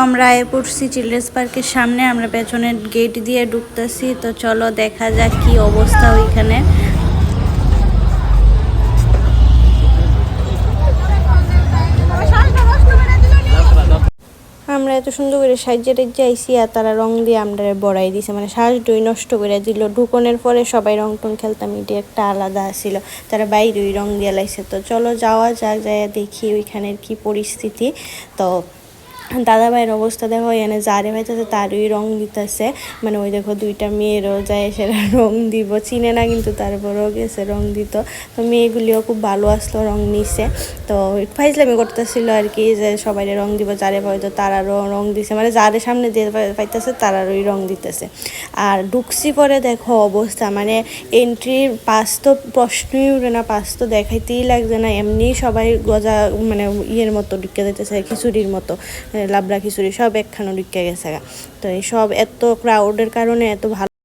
আমরা আয়ে পড়ছি চিলড্রেন্স পার্কের সামনে। আমরা পেছনের গেট দিয়ে ঢুকতেছি। তো চলো দেখা যাক কি অবস্থা ওইখানে। আমরা এত সুন্দর করে সাইজে রেজে আইসি আর তারা রং দিয়ে আমরা বড়াই দিছে, মানে শ্বাস ডই নষ্ট করে দিল। ঢুকনের পরে সবাই রং টং খেলতাম, এটি একটা আলাদা ছিল। তারা বাইরে ওই রং দিয়ে লাইছে। তো চলো যাওয়া যাক, যাই দেখি ওইখানের কি পরিস্থিতি। তো দাদা ভাইয়ের অবস্থা দেখো, এখানে যারে ভাইতেছে তারই রং দিতেছে। মানে ওই দেখো দুইটা মেয়েরও যায় সেটা রং দিব, চিনে না কিন্তু তারপরেও গেছে রং দিত। তো মেয়েগুলিও খুব ভালো আসলো, রং নিছে। তো ফাইজলামি করতেছিল আর কি, যে সবাই রং দিব, যারে হয়তো তারারও রং দিছে, মানে যারে সামনে দিয়ে পাইতেছে তারারই রং দিতেছে। আর ঢুকছি পরে দেখো অবস্থা, মানে এন্ট্রির পাস তো প্রশ্নই উঠে না, পাস তো দেখাইতেই লাগছে না। এমনি সবাই গজা মানে ইয়ের মতো ঢুকে দিতেছে, খিচুড়ির মতো, লাবড়া খিচুড়ি সব একখানো ঢুকে গেছে। তো এই সব এত ক্রাউডের কারণে এত ভালো